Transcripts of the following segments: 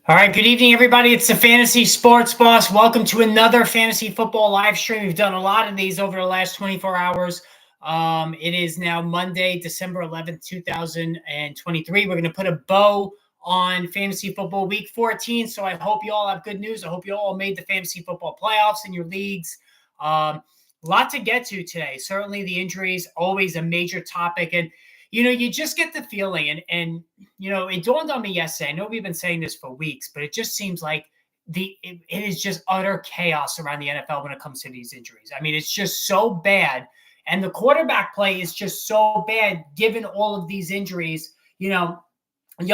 All right, good evening, everybody. It's the Fantasy Sports Boss. Welcome to another fantasy football live stream. We've done a lot of these over the last 24 hours. It is now Monday, December 11th, 2023. We're going to put a bow on Fantasy Football Week 14. So I hope you all have good news. I hope you all made the Fantasy Football playoffs in your leagues. A lot to get to today. Certainly the injuries, always a major topic. And you just get the feeling, and it dawned on me yesterday. I know we've been saying this for weeks, but it just seems like it is just utter chaos around the NFL when it comes to these injuries. I mean, it's just so bad, and the quarterback play is just so bad given all of these injuries. You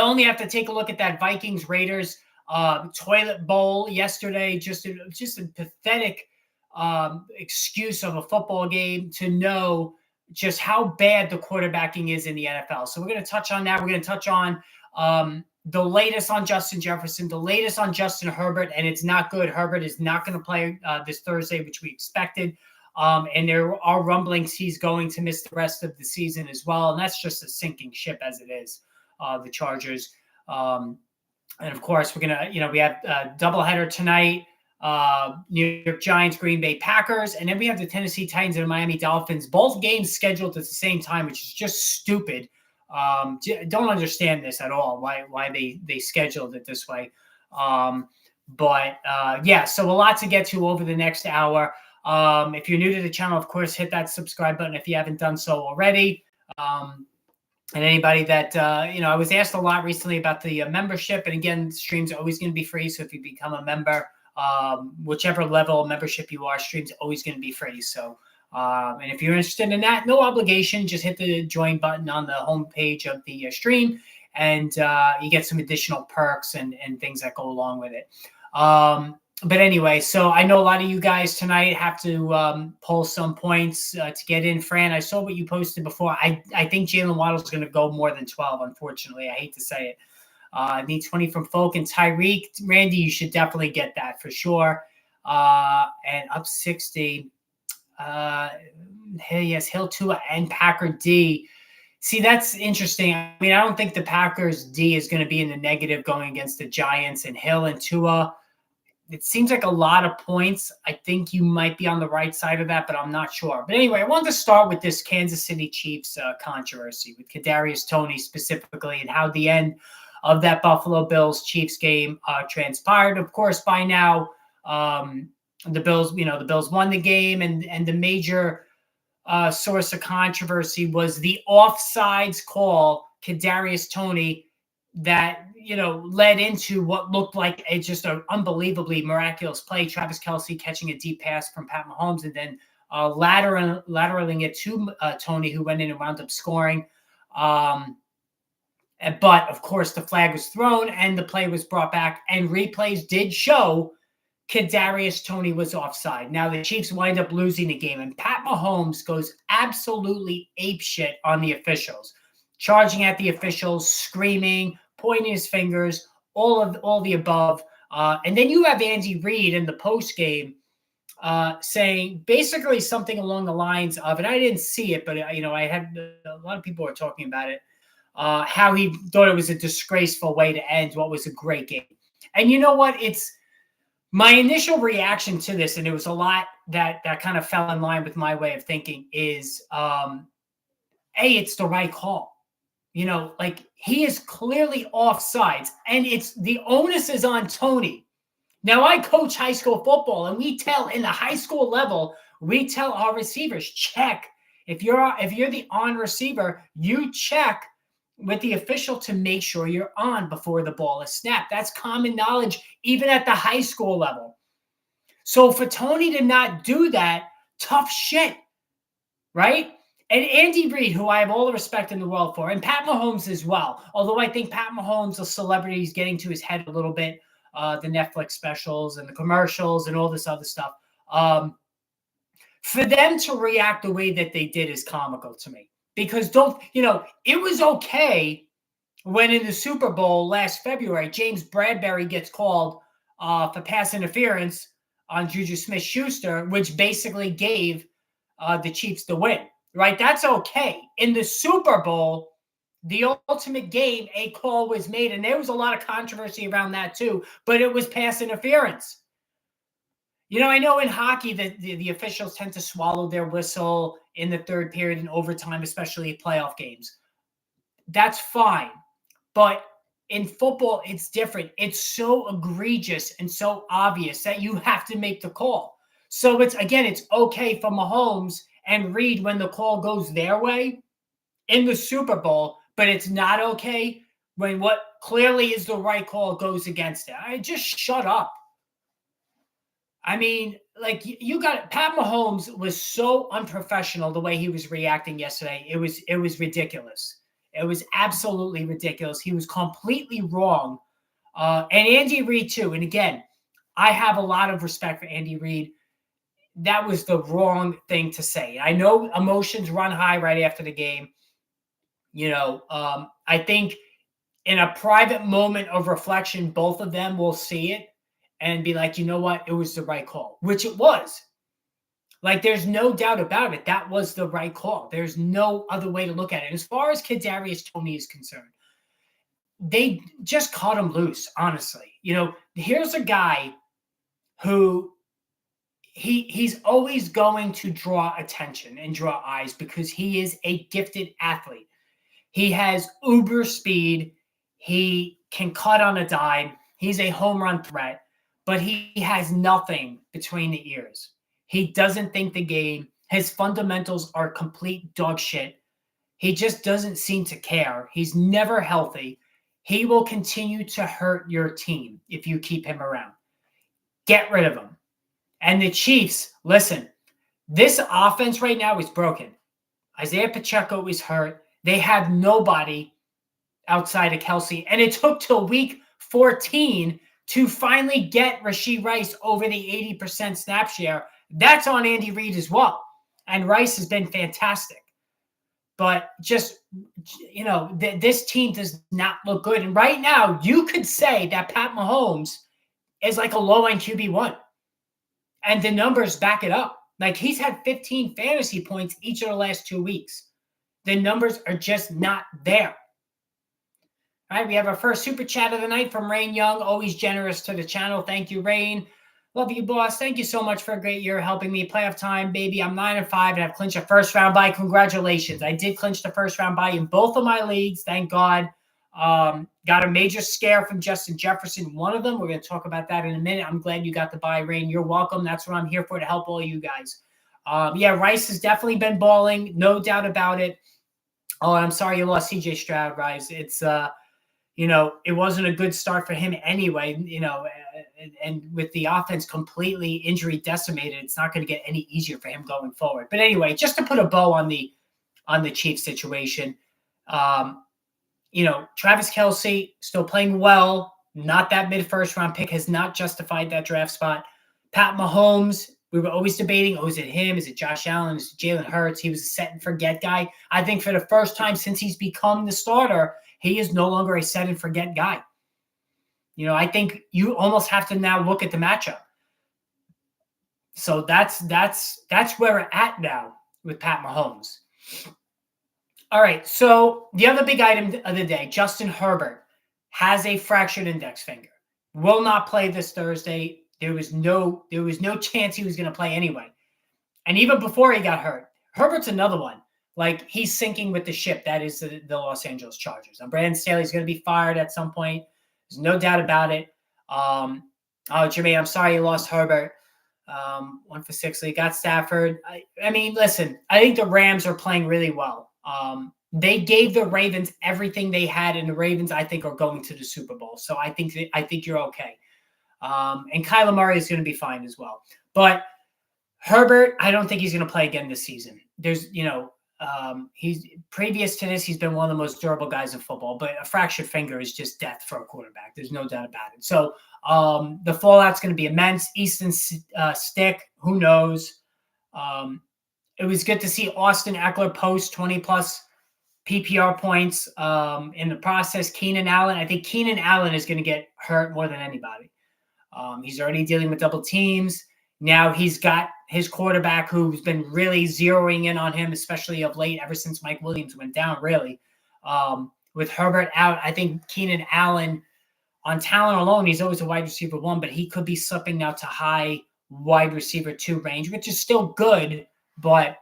only have to take a look at that Vikings Raiders toilet bowl yesterday. Just a pathetic excuse of a football game to know just how bad the quarterbacking is in the NFL. So we're going to touch on that. We're going to touch on the latest on Justin Jefferson, the latest on Justin Herbert, and it's not good. Herbert is not going to play this Thursday, which we expected. And there are rumblings he's going to miss the rest of the season as well. And that's just a sinking ship as it is, the Chargers. And of course, we're going to, we have a doubleheader tonight. New York Giants, Green Bay Packers, and then we have the Tennessee Titans and Miami Dolphins, both games scheduled at the same time, which is just stupid. Don't understand this at all, why they scheduled it this way. Yeah, so a lot to get to over the next hour. If you're new to the channel, of course, hit that subscribe button if you haven't done so already. And anybody that, I was asked a lot recently about the membership, and again, the stream's always going to be free, so if you become a member, whichever level of membership you are, stream's always going to be free. So, and if you're interested in that, no obligation, just hit the join button on the homepage of the stream, and you get some additional perks and things that go along with it. But anyway, so I know a lot of you guys tonight have to pull some points to get in. Fran, I saw what you posted before. I think Jalen Waddle is going to go more than 12, unfortunately. I hate to say it. Need 20 from Folk and Tyreek. Randy, you should definitely get that for sure. And up 60. Yes, Hill, Tua, and Packer D. See, that's interesting. I mean, I don't think the Packers D is going to be in the negative going against the Giants, and Hill and Tua. It seems like a lot of points. I think you might be on the right side of that, but I'm not sure. But anyway, I wanted to start with this Kansas City Chiefs controversy with Kadarius Toney specifically, and how the end of that Buffalo Bills Chiefs game transpired. Of course, by now, the Bills won the game, and the major source of controversy was the offsides call, Kadarius Toney, that led into what looked like just an unbelievably miraculous play. Travis Kelce catching a deep pass from Pat Mahomes, and then lateraling it to Toney, who went in and wound up scoring. But, of course, the flag was thrown and the play was brought back, and replays did show Kadarius Toney was offside. Now, the Chiefs wind up losing the game, and Pat Mahomes goes absolutely apeshit on the officials, charging at the officials, screaming, pointing his fingers, all the above. And then you have Andy Reid in the postgame saying basically something along the lines of, and I didn't see it, but, I had a lot of people were talking about it, how he thought it was a disgraceful way to end what was a great game. And you know what? It's my initial reaction to this, and it was a lot that kind of fell in line with my way of thinking, is, it's the right call. He is clearly offsides, and it's the onus is on Toney. Now, I coach high school football, and we tell in the high school level, we tell our receivers, check. If you're the on receiver, you check with the official to make sure you're on before the ball is snapped. That's common knowledge, even at the high school level. So for Toney to not do that, tough shit, right? And Andy Reid, who I have all the respect in the world for, and Pat Mahomes as well, although I think Pat Mahomes, the celebrity, is getting to his head a little bit, the Netflix specials and the commercials and all this other stuff. For them to react the way that they did is comical to me. Because it was okay when in the Super Bowl last February, James Bradbury gets called for pass interference on Juju Smith-Schuster, which basically gave the Chiefs the win, right? That's okay. In the Super Bowl, The ultimate game, a call was made, and there was a lot of controversy around that too, but it was pass interference. I know in hockey that the officials tend to swallow their whistle in the third period and overtime, especially playoff games. That's fine. But in football, it's different. It's so egregious and so obvious that you have to make the call. So it's okay for Mahomes and Reed when the call goes their way in the Super Bowl, but it's not okay when what clearly is the right call goes against it. Just shut up. I mean, like Pat Mahomes was so unprofessional the way he was reacting yesterday. It was ridiculous. It was absolutely ridiculous. He was completely wrong. And Andy Reid too. And again, I have a lot of respect for Andy Reid. That was the wrong thing to say. I know emotions run high right after the game. I think in a private moment of reflection, both of them will see it and be like, you know what? It was the right call, which it was. Like, there's no doubt about it. That was the right call. There's no other way to look at it. As far as Kadarius Toney is concerned, they just caught him loose, honestly. Here's a guy who he's always going to draw attention and draw eyes because he is a gifted athlete. He has uber speed. He can cut on a dime. He's a home run threat, but he has nothing between the ears. He doesn't think the game. His fundamentals are complete dog shit. He just doesn't seem to care. He's never healthy. He will continue to hurt your team if you keep him around. Get rid of him. And the Chiefs, listen, this offense right now is broken. Isaiah Pacheco is hurt. They have nobody outside of Kelce. And it took till week 14 to finally get Rashee Rice over the 80% snap share. That's on Andy Reid as well. And Rice has been fantastic. But just, this team does not look good. And right now, you could say that Pat Mahomes is like a low-end QB1. And the numbers back it up. Like, he's had 15 fantasy points each of the last 2 weeks. The numbers are just not there. All right, we have our first super chat of the night from Rain Young, always generous to the channel. Thank you, Rain. Love you, boss. Thank you so much for a great year helping me. Playoff time, baby. I'm 9-5 and I've clinched a first round bye. Congratulations. I did clinch the first round bye in both of my leagues. Thank God. Got a major scare from Justin Jefferson. One of them, we're going to talk about that in a minute. I'm glad you got the bye, Rain. You're welcome. That's what I'm here for, to help all you guys. Rice has definitely been balling. No doubt about it. Oh, I'm sorry you lost CJ Stroud, Rice. It's, it wasn't a good start for him anyway, and with the offense completely injury decimated, it's not going to get any easier for him going forward. But anyway, just to put a bow on the Chiefs situation, Travis Kelce still playing well. Not that mid-first round pick, has not justified that draft spot. Pat Mahomes, we were always debating, is it him? Is it Josh Allen? Is it Jalen Hurts? He was a set and forget guy. I think for the first time since he's become the starter, he is no longer a set and forget guy. I think you almost have to now look at the matchup. So that's where we're at now with Pat Mahomes. All right, so the other big item of the day, Justin Herbert has a fractured index finger. Will not play this Thursday. There was no chance he was going to play anyway. And even before he got hurt, Herbert's another one. Like, he's sinking with the ship that is the Los Angeles Chargers. And Brandon Staley's going to be fired at some point. There's no doubt about it. Jermaine, I'm sorry you lost Herbert. 1 for 6. They got Stafford. I mean, listen, I think the Rams are playing really well. They gave the Ravens everything they had, and the Ravens, I think, are going to the Super Bowl. So I think you're okay. And Kyler Murray is going to be fine as well. But Herbert, I don't think he's going to play again this season. There's, he's previous to this, he's been one of the most durable guys in football, but a fractured finger is just death for a quarterback. There's no doubt about it. So the fallout's going to be immense. Easton Stick, who knows? It was good to see Austin Eckler post 20-plus PPR points in the process. Keenan Allen, I think Keenan Allen is going to get hurt more than anybody. He's already dealing with double teams. Now he's got his quarterback who's been really zeroing in on him, especially of late, ever since Mike Williams went down, really. With Herbert out, I think Keenan Allen, on talent alone, he's always a wide receiver 1, but he could be slipping now to high wide receiver 2 range, which is still good, but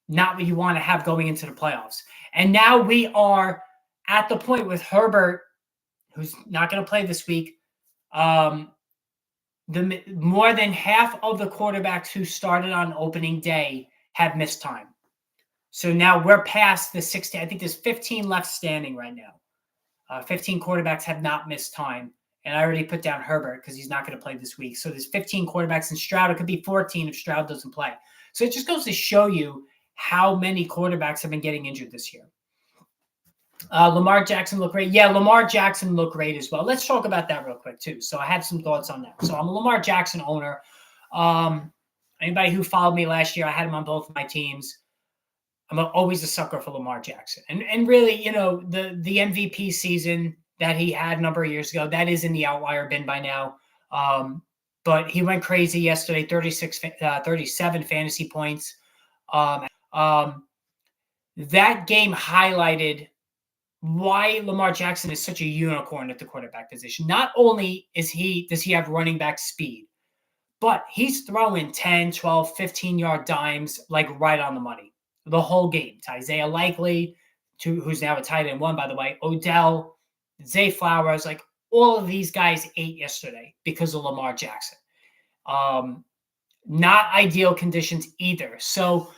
not what you want to have going into the playoffs. And now we are at the point with Herbert, who's not going to play this week. The more than half of the quarterbacks who started on opening day have missed time. So now we're past the 16. I think there's 15 left standing right now. 15 quarterbacks have not missed time. And I already put down Herbert because he's not going to play this week. So there's 15 quarterbacks, and Stroud, it could be 14 if Stroud doesn't play. So it just goes to show you how many quarterbacks have been getting injured this year. Lamar Jackson looked great. Yeah, Lamar Jackson looked great as well. Let's talk about that real quick too. So I had some thoughts on that. So I'm a Lamar Jackson owner. Anybody who followed me last year, I had him on both of my teams. I'm always a sucker for Lamar Jackson. And really, the MVP season that he had a number of years ago, that is in the outlier bin by now. But he went crazy yesterday, 37 fantasy points. That game highlighted why Lamar Jackson is such a unicorn at the quarterback position. Not only does he have running back speed, but he's throwing 10, 12, 15-yard dimes like right on the money the whole game. To Isaiah Likely, who's now a tight end 1, by the way, Odell, Zay Flowers, like all of these guys ate yesterday because of Lamar Jackson. Not ideal conditions either. So,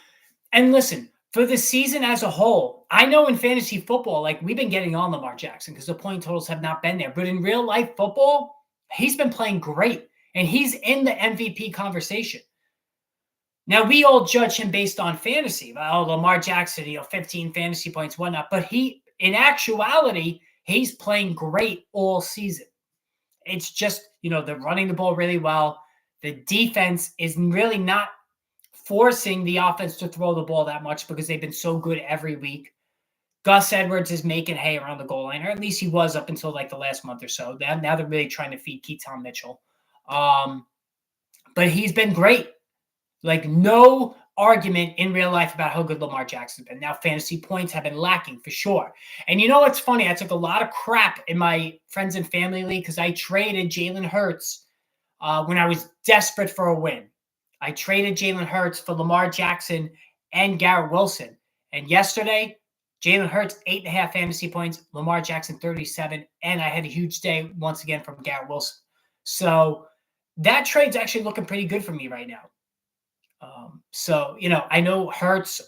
and listen, for the season as a whole, I know in fantasy football, like we've been getting on Lamar Jackson because the point totals have not been there. But in real life football, he's been playing great. And he's in the MVP conversation. Now, we all judge him based on fantasy. Oh, Lamar Jackson, 15 fantasy points, whatnot. But in actuality, he's playing great all season. It's just, they're running the ball really well. The defense is really not forcing the offense to throw the ball that much because they've been so good every week. Gus Edwards is making hay around the goal line, or at least he was up until like the last month or so. Now they're really trying to feed Keaton Mitchell. But he's been great. Like no argument in real life about how good Lamar Jackson's been. Now fantasy points have been lacking for sure. And you know what's funny? I took a lot of crap in my friends and family league because I traded Jalen Hurts when I was desperate for a win. I traded Jalen Hurts for Lamar Jackson and Garrett Wilson. And yesterday, Jalen Hurts, 8.5 fantasy points, Lamar Jackson, 37. And I had a huge day once again from Garrett Wilson. So that trade's actually looking pretty good for me right now. I know Hurts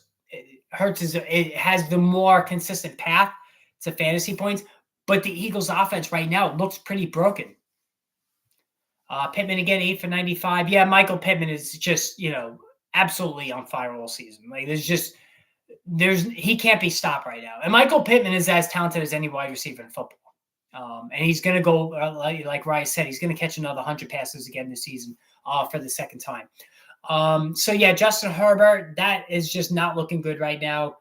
has the more consistent path to fantasy points, but the Eagles offense right now looks pretty broken. Pittman again, 8 for 95. Yeah, Michael Pittman is just, absolutely on fire all season. Like he can't be stopped right now. And Michael Pittman is as talented as any wide receiver in football. And he's going to go, like Ryan said, he's going to catch another 100 passes again this season for the second time. Justin Herbert, that is just not looking good right now.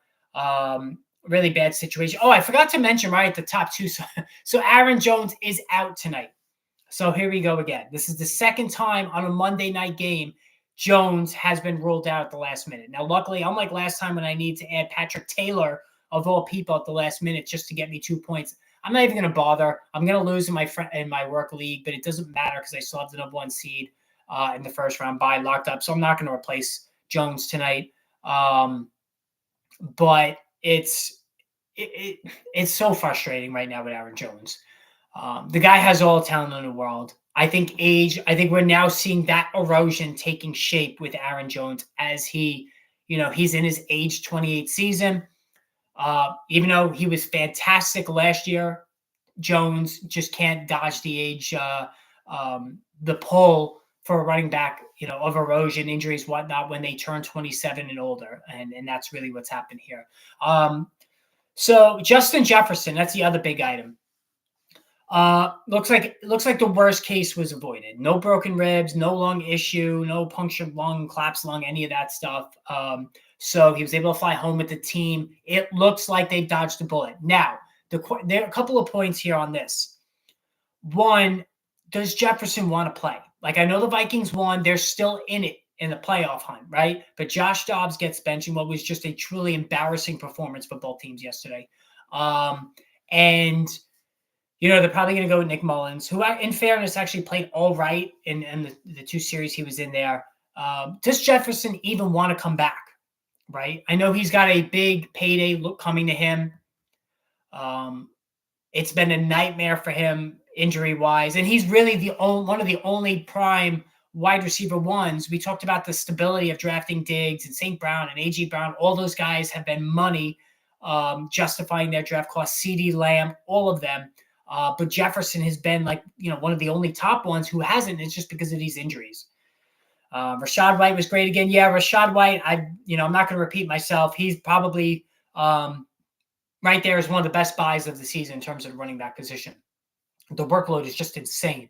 Really bad situation. Oh, I forgot to mention right at the top too. So Aaron Jones is out tonight. So here we go again. This is the second time on a Monday night game Jones has been ruled out at the last minute. Now, luckily, unlike last time when I need to add Patrick Taylor, of all people, at the last minute just to get me 2 points, I'm not even going to bother. I'm going to lose in my work league, but it doesn't matter because I still have the number 1 seed in the first round bye locked up. So I'm not going to replace Jones tonight. But it's so frustrating right now with Aaron Jones. The guy has all the talent in the world. I think we're now seeing that erosion taking shape with Aaron Jones as he's in his age 28 season. Even though he was fantastic last year, Jones just can't dodge the age, the pull for a running back, of erosion, injuries, whatnot, when they turn 27 and older. And that's really what's happened here. So Justin Jefferson, that's the other big item. Looks like the worst case was avoided. No broken ribs, no lung issue, no punctured lung, collapsed lung, any of that stuff. So he was able to fly home with the team. It looks like they dodged a bullet. Now, there are a couple of points here on this. One, does Jefferson want to play? Like, I know the Vikings won. They're still in it in the playoff hunt, right? But Josh Dobbs gets benched in what was just a truly embarrassing performance for both teams yesterday. And they're probably going to go with Nick Mullins, who, in fairness, actually played all right in the 2 series he was in there. Does Jefferson even want to come back? Right? I know he's got a big payday coming to him. It's been a nightmare for him injury-wise, and he's really one of the only prime wide receiver ones. We talked about the stability of drafting Diggs and St. Brown and A.J. Brown. All those guys have been money, justifying their draft costs. CeeDee Lamb, all of them. But Jefferson has been one of the only top ones who hasn't. It's just because of these injuries. Rachaad White was great again. Yeah, Rachaad White, I'm not going to repeat myself. He's probably right there as one of the best buys of the season in terms of the running back position. The workload is just insane.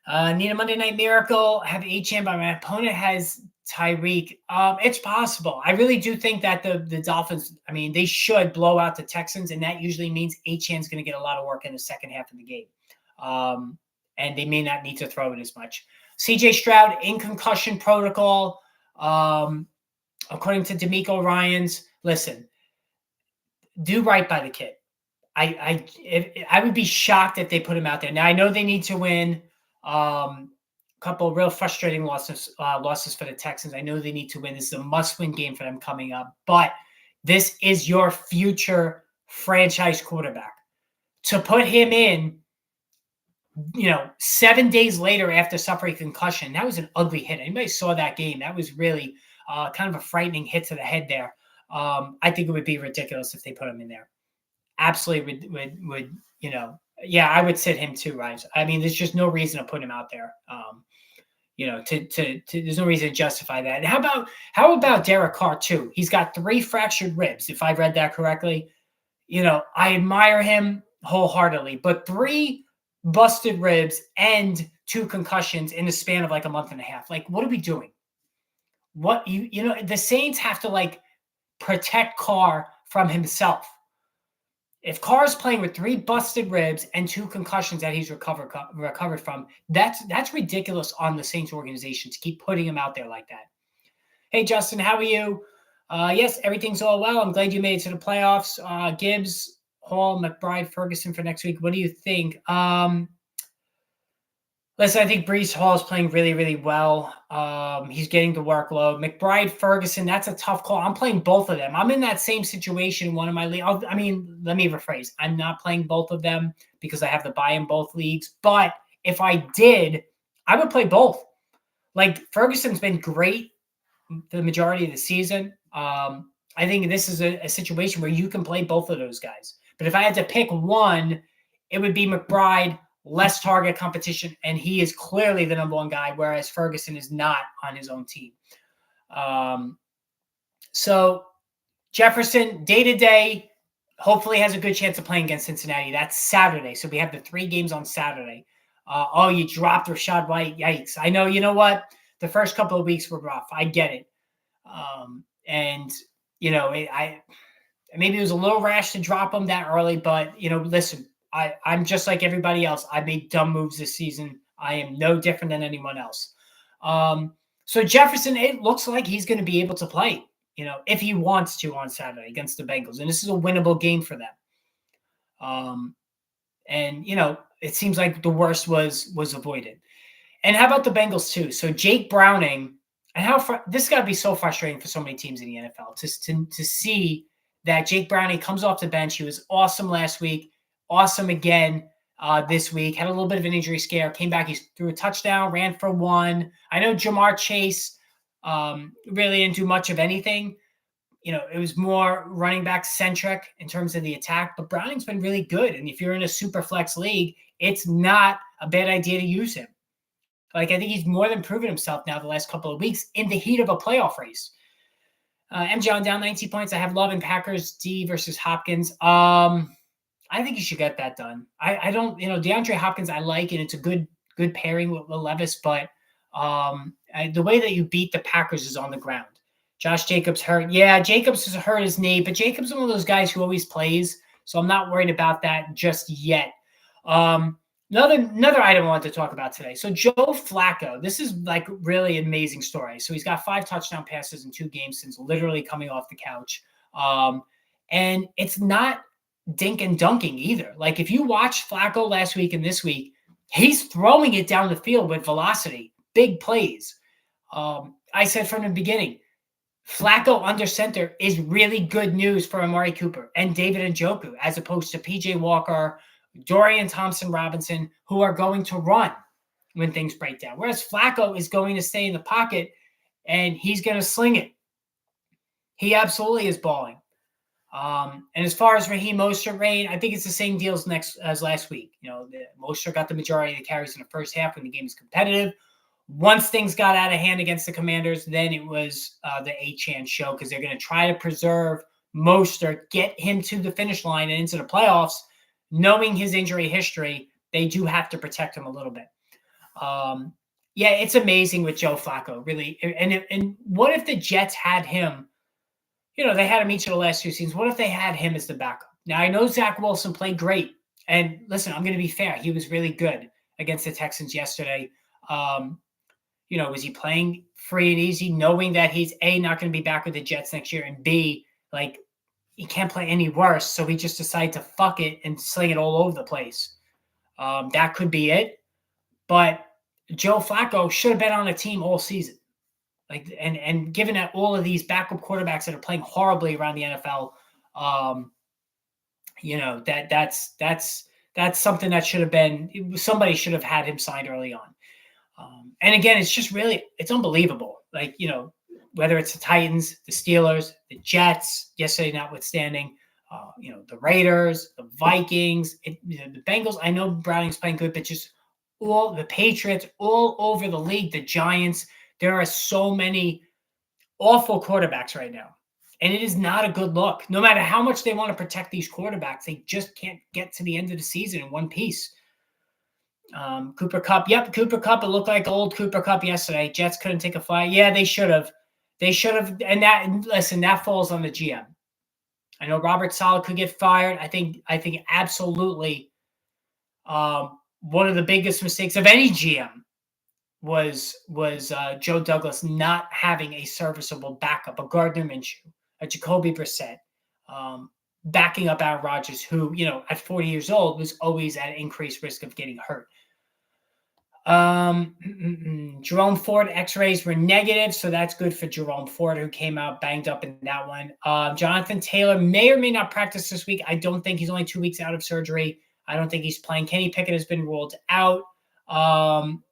Need a Monday Night Miracle. Have Achane, but my opponent has Tyreek. It's possible. I really do think that the Dolphins, they should blow out the Texans, and that usually means Achane's going to get a lot of work in the second half of the game. And they may not need to throw it as much. CJ Stroud in concussion protocol. According to D'Amico Ryans, listen, do right by the kid. I would be shocked if they put him out there. Now, I know they need to win. Couple of real frustrating losses for the Texans. I know they need to win. This is a must-win game for them coming up. But this is your future franchise quarterback. To put him in, 7 days later after suffering concussion, that was an ugly hit. Anybody saw that game? That was really kind of a frightening hit to the head there. I think it would be ridiculous if they put him in there. Absolutely would yeah, I would sit him too, right? There's just no reason to put him out there. There's no reason to justify that. And how about Derek Carr too? He's got 3 fractured ribs, if I read that correctly. I admire him wholeheartedly, but 3 busted ribs and 2 concussions in the span of a month and a half. What are we doing? What the Saints have to protect Carr from himself. If Carr is playing with 3 busted ribs and 2 concussions that he's recovered from, that's ridiculous on the Saints organization to keep putting him out there like that. Hey, Justin, how are you? Yes, everything's all well. I'm glad you made it to the playoffs. Gibbs, Hall, McBride, Ferguson for next week. What do you think? Listen, I think Breece Hall is playing really, really well. He's getting the workload. McBride, Ferguson, that's a tough call. I'm playing both of them. I'm in that same situation in one of my leagues. Let me rephrase. I'm not playing both of them because I have to buy in both leagues. But if I did, I would play both. Ferguson's been great the majority of the season. I think this is a situation where you can play both of those guys. But if I had to pick one, it would be McBride, less target competition, and he is clearly the number 1 guy, whereas Ferguson is not on his own team. So Jefferson, day-to-day, hopefully has a good chance of playing against Cincinnati. That's Saturday. So we have the 3 games on Saturday. You dropped Rachaad White. Yikes. I know, you know what? The first couple of weeks were rough. I get it. Maybe it was a little rash to drop him that early, but, listen, I'm just like everybody else. I made dumb moves this season. I am no different than anyone else. So Jefferson, it looks like he's going to be able to play, if he wants to on Saturday against the Bengals. And this is a winnable game for them. It seems like the worst was avoided. And how about the Bengals too? So Jake Browning, and this has got to be so frustrating for so many teams in the NFL to see that Jake Browning comes off the bench. He was awesome last week. Awesome again this week. Had a little bit of an injury scare. Came back. He threw a touchdown, ran for 1. I know Jamar Chase really didn't do much of anything. It was more running back centric in terms of the attack. But Browning's been really good. And if you're in a super flex league, it's not a bad idea to use him. I think he's more than proven himself now the last couple of weeks in the heat of a playoff race. MJ on down 19 points. I have Love and Packers D versus Hopkins. I think you should get that done. I don't, DeAndre Hopkins, I like, and it's a good pairing with Levis, but the way that you beat the Packers is on the ground. Josh Jacobs hurt. Yeah, Jacobs has hurt his knee, but Jacobs is one of those guys who always plays, so I'm not worried about that just yet. Another item I wanted to talk about today. So Joe Flacco, this is really an amazing story. So he's got 5 touchdown passes in 2 games since literally coming off the couch. And it's not dink and dunking either. Like if you watch Flacco last week and this week, he's throwing it down the field with velocity, big plays. I said from the beginning, Flacco under center is really good news for Amari Cooper and David Njoku, as opposed to PJ Walker, Dorian Thompson-Robinson, who are going to run when things break down. Whereas Flacco is going to stay in the pocket and he's going to sling it. He absolutely is balling. And as far as Raheem Mostert reign, I think it's the same deal as last week. Mostert got the majority of the carries in the first half when the game was competitive. Once things got out of hand against the Commanders, then it was the Achane show because they're going to try to preserve Mostert, get him to the finish line and into the playoffs. Knowing his injury history, they do have to protect him a little bit. Yeah, it's amazing with Joe Flacco, really. And what if the Jets had him? They had him each of the last 2 seasons. What if they had him as the backup? Now, I know Zach Wilson played great. And listen, I'm going to be fair. He was really good against the Texans yesterday. Was he playing free and easy, knowing that he's A, not going to be back with the Jets next year, and B, like, he can't play any worse, so he just decided to fuck it and sling it all over the place. That could be it. But Joe Flacco should have been on a team all season. And given that all of these backup quarterbacks that are playing horribly around the NFL, that's something that should have been, somebody should have had him signed early on. And again, it's just really, it's unbelievable. Whether it's the Titans, the Steelers, the Jets, yesterday notwithstanding, the Raiders, the Vikings, the Bengals. I know Browning's playing good, but just all the Patriots, all over the league, the Giants. There are so many awful quarterbacks right now. And it is not a good look. No matter how much they want to protect these quarterbacks, they just can't get to the end of the season in one piece. Cooper Kupp. Yep, Cooper Kupp. It looked like old Cooper Kupp yesterday. Jets couldn't take a fly. Yeah, they should have. And that falls on the GM. I know Robert Saleh could get fired. I think absolutely one of the biggest mistakes of any GM was Joe Douglas not having a serviceable backup, a Gardner Minshew, a Jacoby Brissett, backing up Aaron Rodgers, who, at 40 years old was always at increased risk of getting hurt. Jerome Ford x-rays were negative, so that's good for Jerome Ford, who came out banged up in that one. Jonathan Taylor may or may not practice this week. I don't think he's only 2 weeks out of surgery. I don't think he's playing. Kenny Pickett has been ruled out.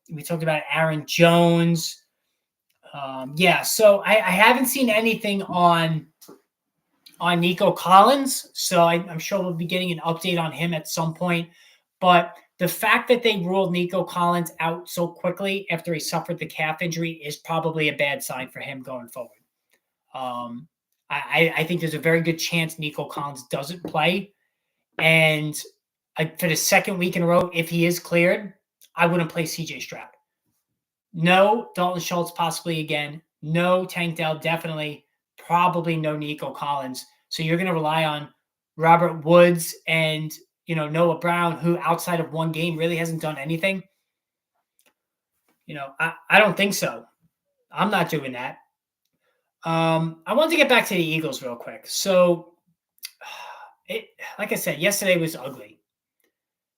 We talked about Aaron Jones. So I haven't seen anything on Nico Collins, so I'm sure we'll be getting an update on him at some point. But the fact that they ruled Nico Collins out so quickly after he suffered the calf injury is probably a bad sign for him going forward. I think there's a very good chance Nico Collins doesn't play. And for the second week in a row, if he is cleared, I wouldn't play CJ Stroud. No Dalton Schultz possibly again. No Tank Dell definitely. Probably no Nico Collins. So you're going to rely on Robert Woods and Noah Brown, who outside of one game really hasn't done anything. I don't think so. I'm not doing that. I want to get back to the Eagles real quick. So, like I said, yesterday was ugly.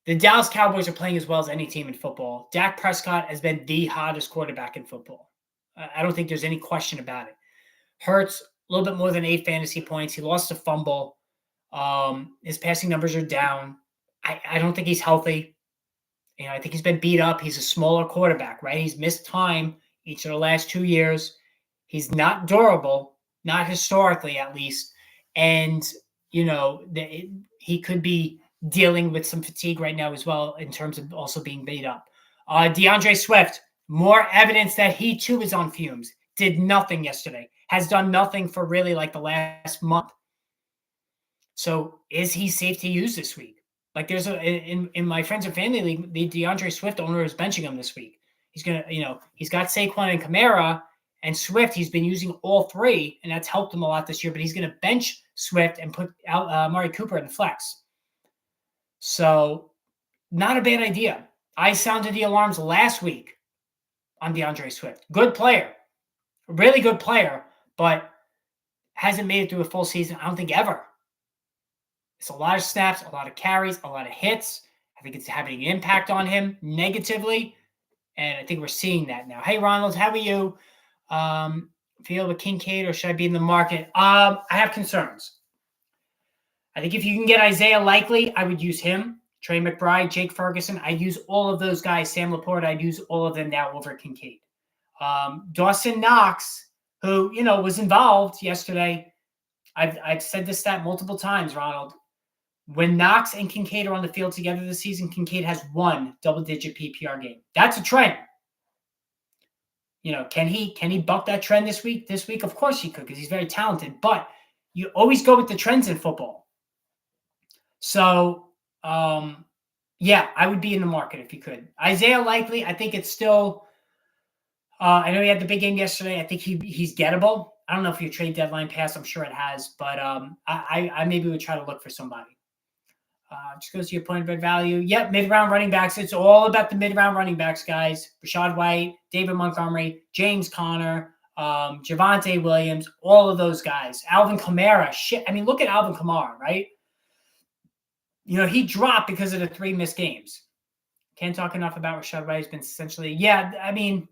The Dallas Cowboys are playing as well as any team in football. Dak Prescott has been the hottest quarterback in football. I don't think there's any question about it. Hurts, a little bit more than 8 fantasy points. He lost a fumble. His passing numbers are down. I don't think he's healthy. I think he's been beat up. He's a smaller quarterback, right? He's missed time each of the last 2 years. He's not durable, not historically at least. And, he could be dealing with some fatigue right now as well in terms of also being beat up. DeAndre Swift, more evidence that he too is on fumes. Did nothing yesterday. Has done nothing for really like the last month. So is he safe to use this week? Like there's in my friends and family league, the DeAndre Swift owner is benching him this week. He's going to, he's got Saquon and Kamara and Swift. He's been using all three, and that's helped him a lot this year, but he's going to bench Swift and put out Amari Cooper in the flex. So not a bad idea. I sounded the alarms last week on DeAndre Swift. Good player, really good player, but hasn't made it through a full season, I don't think, ever. It's a lot of snaps, a lot of carries, a lot of hits. I think it's having an impact on him negatively. And I think we're seeing that now. Hey, Ronald, how are you? Feel with Kincaid, or should I be in the market? I have concerns. I think if you can get Isaiah Likely, I would use him. Trey McBride, Jake Ferguson, I'd use all of those guys. Sam Laporte, I'd use all of them now over Kincaid. Dawson Knox, who, was involved yesterday. I've said this stat multiple times, Ronald. When Knox and Kincaid are on the field together this season, Kincaid has one double-digit PPR game. That's a trend. Can he buck that trend this week? This week, of course he could, because he's very talented. But you always go with the trends in football. So, yeah, I would be in the market if you could. Isaiah Likely, I think it's still. I know he had the big game yesterday. I think he's gettable. I don't know if your trade deadline passed. I'm sure it has, but I maybe would try to look for somebody. Just goes to your point of value. Yep, mid-round running backs. It's all about the mid-round running backs, guys. Rachaad White, David Montgomery, James Conner, Javonte Williams, all of those guys. Alvin Kamara. Shit. I mean, look at Alvin Kamara, right? He dropped because of the 3 missed games. Can't talk enough about Rachaad White. He's been essentially, I mean,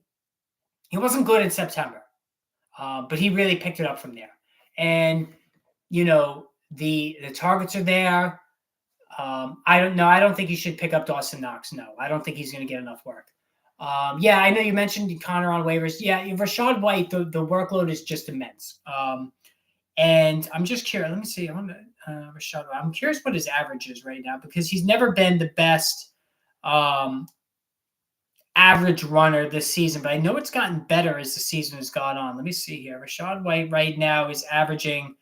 he wasn't good in September, but he really picked it up from there. And, the targets are there. I don't know. I don't think you should pick up Dawson Knox. No, I don't think he's going to get enough work. I know you mentioned Connor on waivers. Yeah, Rachaad White, the workload is just immense. And I'm just curious. Let me see. Rachaad White. I'm curious what his average is right now, because he's never been the best average runner this season, but I know it's gotten better as the season has gone on. Let me see here. Rachaad White right now is averaging.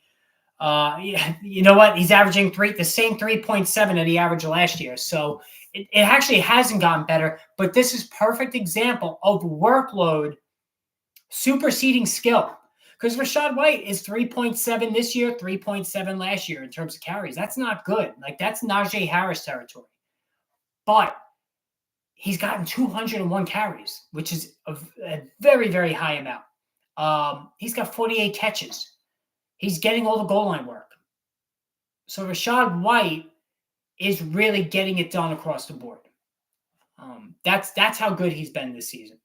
You know what? He's averaging the same 3.7 that he averaged last year. So it actually hasn't gotten better, but this is perfect example of workload superseding skill, because Rachaad White is 3.7 this year, 3.7 last year in terms of carries. That's not good. Like, that's Najee Harris territory. But he's gotten 201 carries, which is a very, very high amount. He's got 48 catches. He's getting all the goal line work. So Rachaad White is really getting it done across the board. That's how good he's been this season.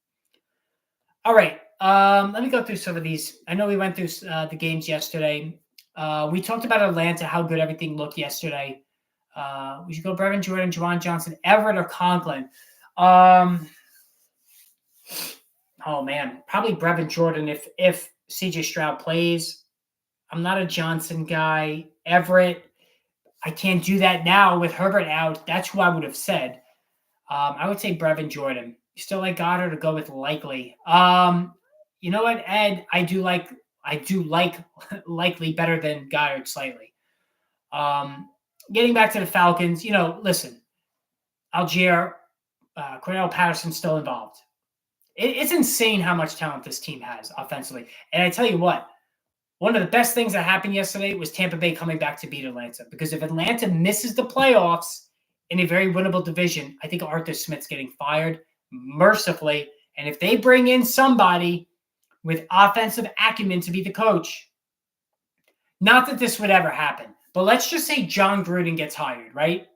All right, let me go through some of these. I know we went through the games yesterday. We talked about Atlanta, how good everything looked yesterday. We should go Brevin Jordan, Juwan Johnson, Everett, or Conklin. Oh man, probably Brevin Jordan if CJ Stroud plays. I'm not a Johnson guy. Everett, I can't do that now with Herbert out. That's who I would have said. I would say Brevin Jordan. You still like Goddard, to go with Likely. You know what, Ed? I do like Likely better than Goddard slightly. Getting back to the Falcons, listen, Algier, Cornell Patterson's still involved. It's insane how much talent this team has offensively. And I tell you what, one of the best things that happened yesterday was Tampa Bay coming back to beat Atlanta. Because if Atlanta misses the playoffs in a very winnable division, I think Arthur Smith's getting fired mercifully. And if they bring in somebody with offensive acumen to be the coach, not that this would ever happen, but let's just say John Gruden gets hired, right?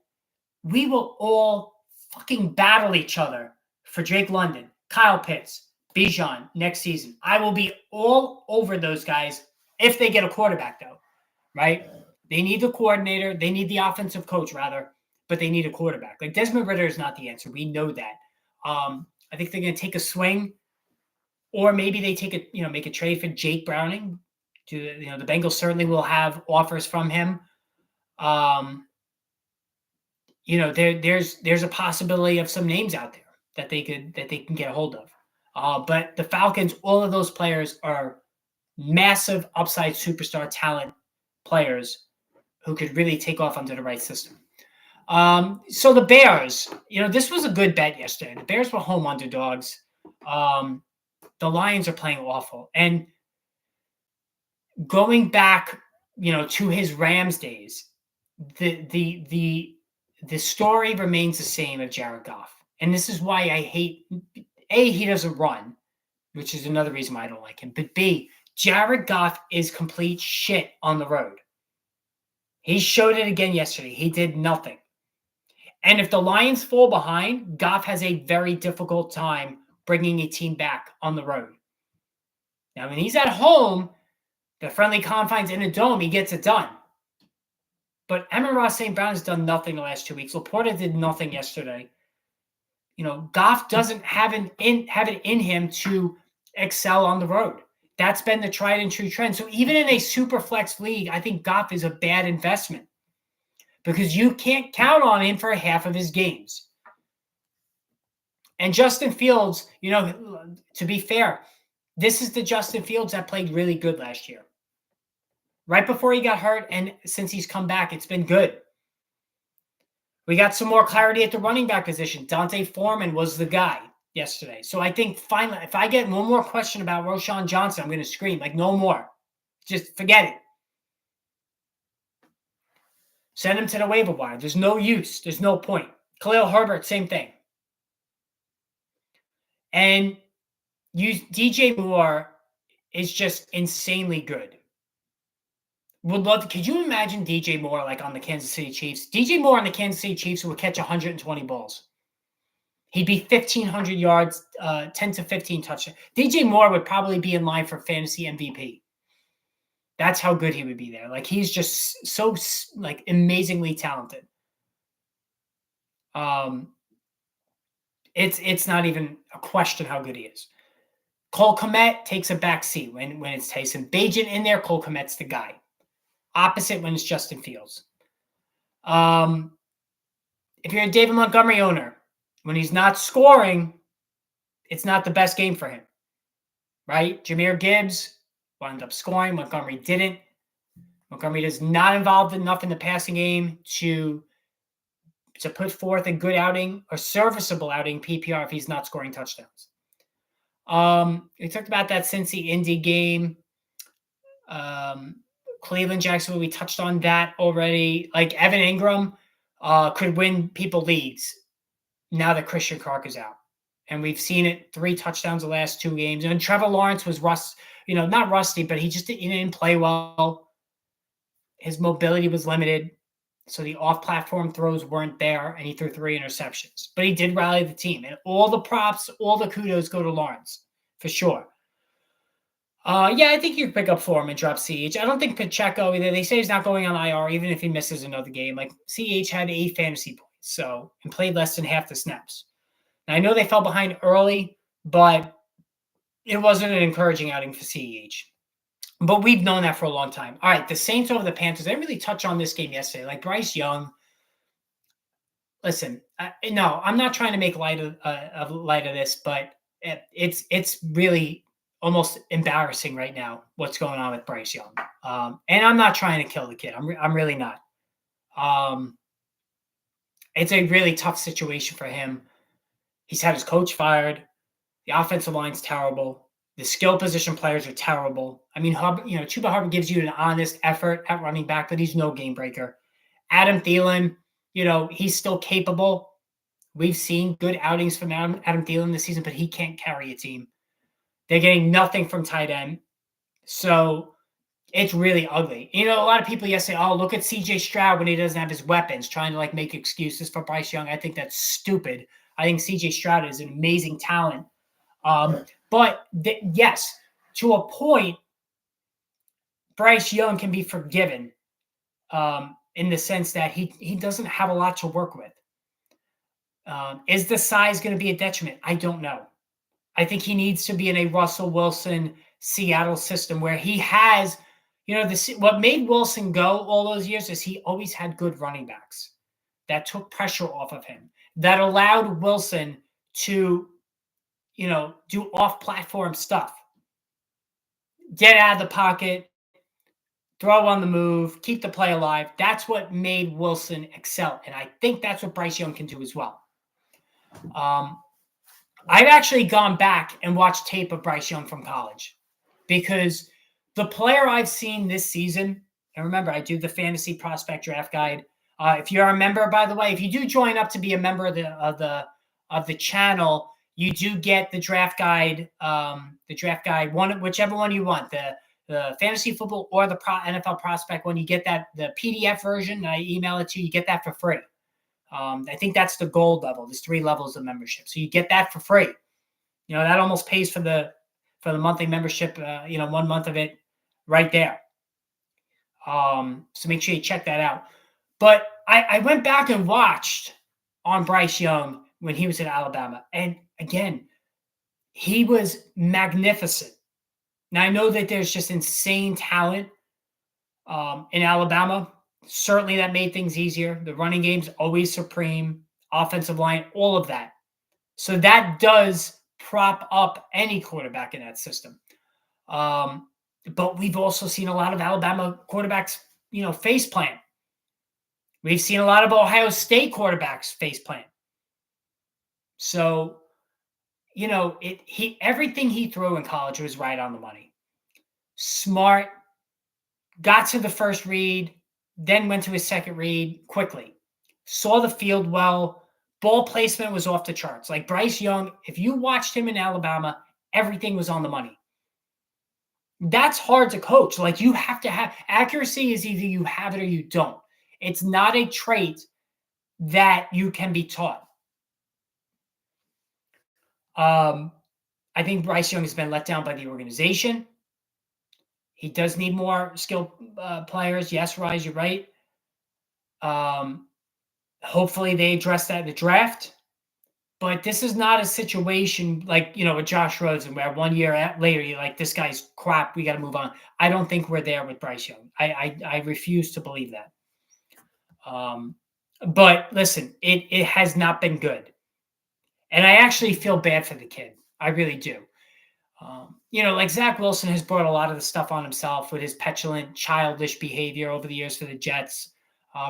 We will all fucking battle each other for Drake London, Kyle Pitts, Bijan next season. I will be all over those guys if they get a quarterback, though, right? They need the coordinator. They need the offensive coach, rather, but they need a quarterback. Like, Desmond Ridder is not the answer. We know that. I think they're going to take a swing, or maybe they make a trade for Jake Browning. The Bengals certainly will have offers from him. There's a possibility of some names out there that they can get a hold of. But the Falcons, all of those players are massive upside superstar talent players who could really take off under the right system. So the Bears, this was a good bet yesterday. The Bears were home underdogs. The Lions are playing awful. And going back, to his Rams days, the story remains the same of Jared Goff. And this is why I hate, A, he doesn't run, which is another reason why I don't like him. But B, Jared Goff is complete shit on the road. He showed it again yesterday. He did nothing. And if the Lions fall behind, Goff has a very difficult time bringing a team back on the road. Now, when he's at home, the friendly confines in a dome, he gets it done. But Amon-Ra St. Brown has done nothing the last 2 weeks. Laporta did nothing yesterday. Goff doesn't have it in him to excel on the road. That's been the tried and true trend. So even in a super flex league, I think Goff is a bad investment because you can't count on him for half of his games. And Justin Fields, to be fair, this is the Justin Fields that played really good last year. Right before he got hurt, and since he's come back, it's been good. We got some more clarity at the running back position. Dante Foreman was the guy yesterday. So I think finally, if I get one more question about Roschon Johnson, I'm going to scream, no more. Just forget it. Send him to the waiver wire. There's no use. There's no point. Khalil Herbert, same thing. And DJ Moore is just insanely good. Could you imagine DJ Moore on the Kansas City Chiefs? DJ Moore on the Kansas City Chiefs would catch 120 balls. He'd be 1,500 yards, 10 to 15 touchdowns. DJ Moore would probably be in line for fantasy MVP. That's how good he would be there. He's just so amazingly talented. It's not even a question how good he is. Cole Kmet takes a back seat when it's Tyson Bagent in there. Cole Kmet's the guy. Opposite when it's Justin Fields. If you're a David Montgomery owner, when he's not scoring, it's not the best game for him, right? Jahmyr Gibbs wound up scoring. Montgomery didn't. Montgomery is not involved enough in the passing game to put forth a good outing or serviceable outing PPR if he's not scoring touchdowns. We talked about that Cincy-Indy game. Cleveland, Jacksonville, we touched on that already. Evan Ingram could win people leagues now that Christian Kirk is out. And we've seen it, 3 touchdowns the last 2 games. And Trevor Lawrence was not rusty, but he just didn't play well. His mobility was limited. So the off-platform throws weren't there, and he threw 3 interceptions. But he did rally the team. And all the props, all the kudos go to Lawrence, for sure. I think you pick up Foreman and drop CH. I don't think Pacheco either. They say he's not going on IR, even if he misses another game. CH had 8 fantasy points, and played less than half the snaps. Now, I know they fell behind early, but it wasn't an encouraging outing for CH. But we've known that for a long time. All right, the Saints over the Panthers. I didn't really touch on this game yesterday. Bryce Young. Listen, no, I'm not trying to make light of this, but it's really almost embarrassing right now what's going on with Bryce Young. And I'm not trying to kill the kid. I'm really not. It's a really tough situation for him. He's had his coach fired. The offensive line's terrible. The skill position players are terrible. I mean, Chuba Hubbard gives you an honest effort at running back, but he's no game breaker. Adam Thielen, he's still capable. We've seen good outings from Adam Thielen this season, but he can't carry a team. They're getting nothing from tight end. So it's really ugly. A lot of people yesterday, look at CJ Stroud when he doesn't have his weapons, trying to make excuses for Bryce Young. I think that's stupid. I think CJ Stroud is an amazing talent. But yes, to a point, Bryce Young can be forgiven in the sense that he doesn't have a lot to work with. Is the size going to be a detriment? I don't know. I think he needs to be in a Russell Wilson Seattle system where he has, what made Wilson go all those years is he always had good running backs that took pressure off of him, that allowed Wilson to, do off-platform stuff. Get out of the pocket, throw on the move, keep the play alive. That's what made Wilson excel. And I think that's what Bryce Young can do as well. I've actually gone back and watched tape of Bryce Young from college because the player I've seen this season, and remember, I do the fantasy prospect draft guide. If you're a member, by the way, if you do join up to be a member of the channel, you do get the draft guide, whichever one you want, the fantasy football or the NFL prospect one. You get the PDF version. I email it to you. You get that for free. I think that's the gold level. There's 3 levels of membership, so you get that for free. That almost pays for the monthly membership. 1 month of it right there. So make sure you check that out. But I went back and watched on Bryce Young when he was at Alabama, and again, he was magnificent. Now I know that there's just insane talent in Alabama. Certainly that made things easier. The running game's always supreme, offensive line, all of that. So that does prop up any quarterback in that system. But we've also seen a lot of Alabama quarterbacks, face plant. We've seen a lot of Ohio State quarterbacks face plant. So, everything he threw in college was right on the money. Smart, got to the first read, then went to his second read quickly. Saw the field well. Ball placement was off the charts. Like Bryce Young, if you watched him in Alabama, everything was on the money. That's hard to coach. Like, you have to have accuracy. Is either you have it or you don't. It's not a trait that you can be taught. I think Bryce Young has been let down by the organization. He does need more skilled players. Yes, Rise, you're right. Hopefully they address that in the draft. But this is not a situation like, with Josh Rosen, where 1 year later, you're like, this guy's crap, we got to move on. I don't think we're there with Bryce Young. I refuse to believe that. But listen, it has not been good. And I actually feel bad for the kid. I really do. Like Zach Wilson has brought a lot of the stuff on himself with his petulant, childish behavior over the years for the Jets.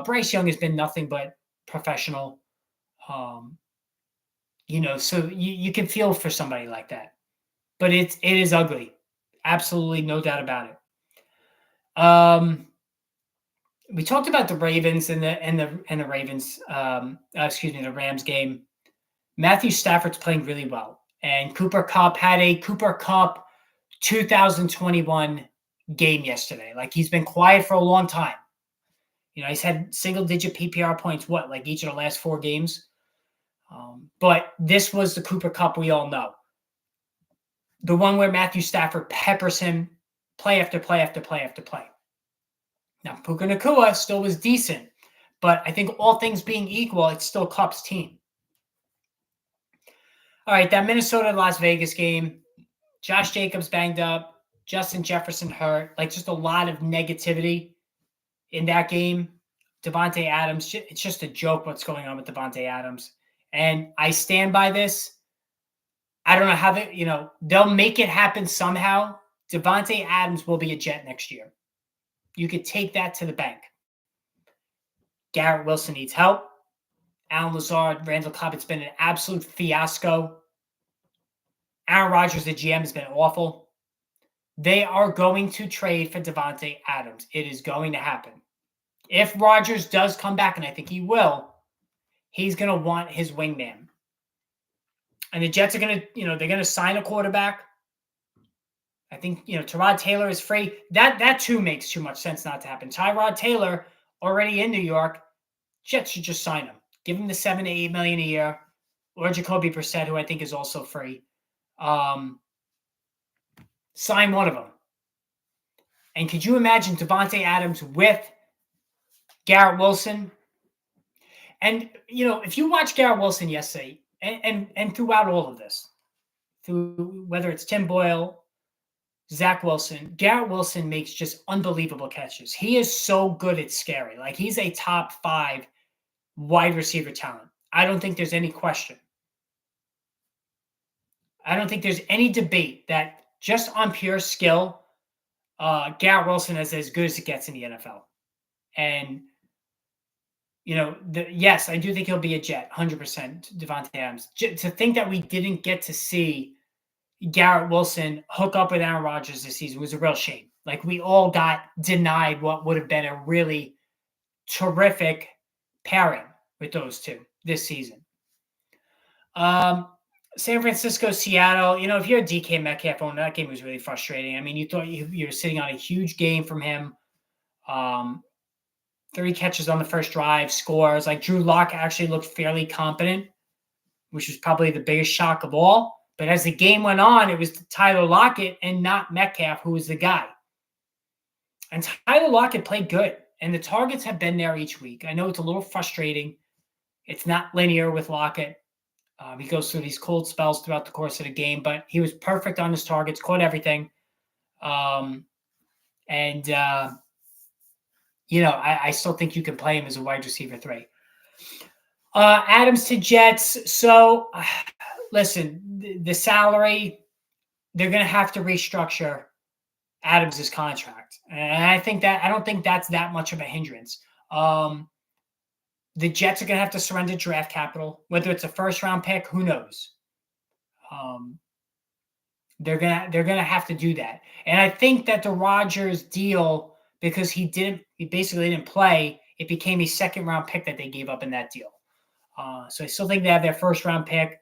Bryce Young has been nothing but professional. So you can feel for somebody like that. But it is ugly. Absolutely no doubt about it. We talked about the Ravens and the Ravens, the Rams game. Matthew Stafford's playing really well. And Cooper Kupp had a Cooper Kupp 2021 game yesterday. Like, he's been quiet for a long time. He's had single-digit PPR points, like each of the last 4 games? But this was the Cooper Kupp we all know. The one where Matthew Stafford peppers him play after play after play after play. Now, Puka Nacua still was decent, but I think all things being equal, it's still Kupp's team. All right, that Minnesota-Las Vegas game, Josh Jacobs banged up, Justin Jefferson hurt, like just a lot of negativity in that game. Davante Adams, it's just a joke what's going on with Davante Adams. And I stand by this. I don't know how they'll make it happen somehow. Davante Adams will be a Jet next year. You could take that to the bank. Garrett Wilson needs help. Alan Lazard, Randall Cobb, it's been an absolute fiasco. Aaron Rodgers, the GM, has been awful. They are going to trade for Davante Adams. It is going to happen. If Rodgers does come back, and I think he will, he's going to want his wingman. And the Jets are going to, they're going to sign a quarterback. I think, Tyrod Taylor is free. That too makes too much sense not to happen. Tyrod Taylor already in New York. Jets should just sign him. Give him the $7 to $8 million a year. Or Jacoby Brissett, who I think is also free. Sign one of them. And could you imagine Davante Adams with Garrett Wilson? And, if you watch Garrett Wilson yesterday, and throughout all of this, through whether it's Tim Boyle, Zach Wilson, Garrett Wilson makes just unbelievable catches. He is so good at scary. Like, he's a top 5 wide receiver talent. I don't think there's any question. I don't think there's any debate that just on pure skill, Garrett Wilson is as good as it gets in the NFL. And, yes, I do think he'll be a Jet, 100%, Davante Adams. To think that we didn't get to see Garrett Wilson hook up with Aaron Rodgers this season was a real shame. Like, we all got denied what would have been a really terrific pairing with those two this season. San Francisco, Seattle. If you're a DK Metcalf owner, that game was really frustrating. I mean, you thought you were sitting on a huge game from him. 3 catches on the first drive, scores. Like Drew Lock actually looked fairly competent, which was probably the biggest shock of all. But as the game went on, it was Tyler Lockett and not Metcalf who was the guy. And Tyler Lockett played good, and the targets have been there each week. I know it's a little frustrating. It's not linear with Lockett. He goes through these cold spells throughout the course of the game, but he was perfect on his targets, caught everything. I still think you can play him as a wide receiver 3. Adams to Jets. So, listen, the salary, they're going to have to restructure Adams's contract. And I don't think that's that much of a hindrance. The Jets are going to have to surrender draft capital, whether it's a first-round pick, who knows? They're gonna have to do that. And I think that the Rodgers deal, because he basically didn't play, it became a second-round pick that they gave up in that deal. So I still think they have their first-round pick.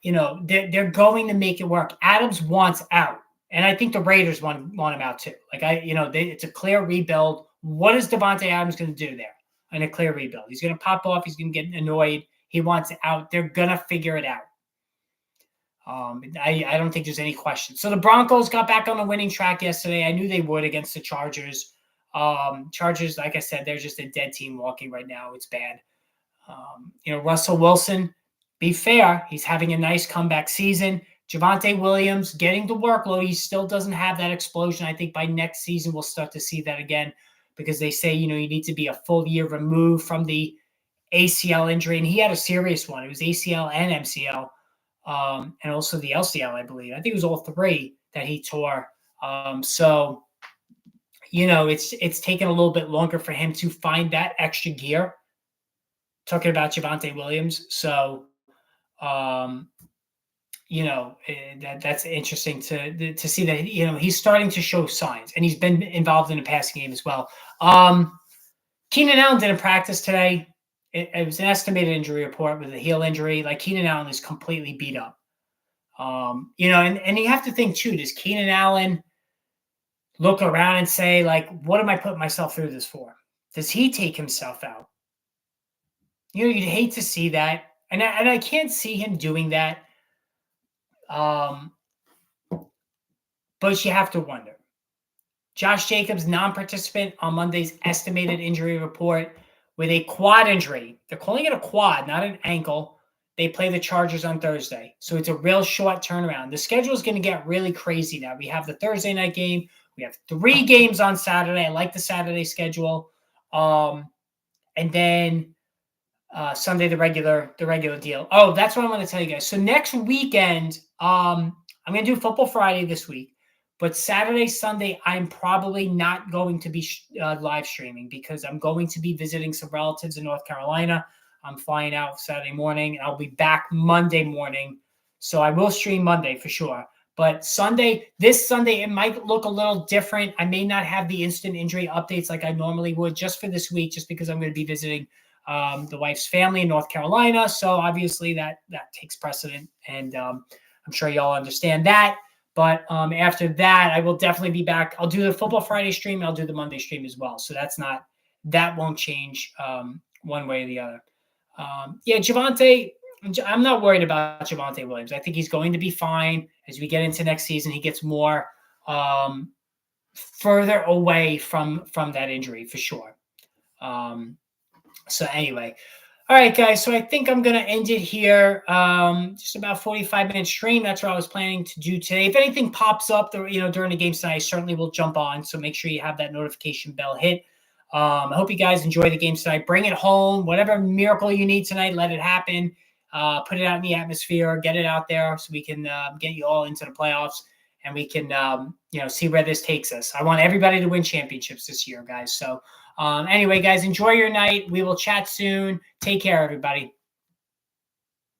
They're going to make it work. Adams wants out, and I think the Raiders want him out too. It's a clear rebuild. What is Davante Adams going to do there in a clear rebuild? He's going to pop off. He's going to get annoyed. He wants out. They're going to figure it out. I don't think there's any question. So the Broncos got back on the winning track yesterday. I knew they would against the Chargers. Chargers, like I said, they're just a dead team walking right now. It's bad. Russell Wilson, be fair, he's having a nice comeback season. Javonte Williams getting the workload. He still doesn't have that explosion. I think by next season we'll start to see that again, because they say, you need to be a full year removed from the ACL injury. And he had a serious one. It was ACL and MCL. And also the LCL, I believe. I think it was all 3 that he tore. It's taken a little bit longer for him to find that extra gear. Talking about Javonte Williams. So, that's interesting to see that, he's starting to show signs, and he's been involved in the passing game as well. Keenan Allen didn't practice today. It was an estimated injury report with a heel injury. Like, Keenan Allen is completely beat up. And you have to think too, does Keenan Allen look around and say, like, what am I putting myself through this for? Does he take himself out? You'd hate to see that. And I can't see him doing that. But you have to wonder. Josh Jacobs, non-participant on Monday's estimated injury report with a quad injury. They're calling it a quad, not an ankle. They play the Chargers on Thursday. So it's a real short turnaround. The schedule is going to get really crazy now. We have the Thursday night game. We have 3 games on Saturday. I like the Saturday schedule. And then Sunday, the regular deal. Oh, that's what I want to tell you guys. So next weekend, I'm going to do Football Friday this week. But Saturday, Sunday, I'm probably not going to be live streaming, because I'm going to be visiting some relatives in North Carolina. I'm flying out Saturday morning, and I'll be back Monday morning. So I will stream Monday for sure. But this Sunday, it might look a little different. I may not have the instant injury updates like I normally would just for this week, just because I'm going to be visiting the wife's family in North Carolina. So obviously that takes precedent, and I'm sure y'all understand that. But after that, I will definitely be back. I'll do the Football Friday stream, and I'll do the Monday stream as well. So that won't change one way or the other. Javonte, I'm not worried about Javonte Williams. I think he's going to be fine as we get into next season. He gets more further away from that injury for sure. So anyway, all right, guys. So I think I'm going to end it here. Just about 45-minute stream. That's what I was planning to do today. If anything pops up, during the game tonight, I certainly will jump on. So make sure you have that notification bell hit. I hope you guys enjoy the game tonight. Bring it home. Whatever miracle you need tonight, let it happen. Put it out in the atmosphere. Get it out there so we can get you all into the playoffs, and we can see where this takes us. I want everybody to win championships this year, guys. So anyway, guys, enjoy your night. We will chat soon. Take care, everybody.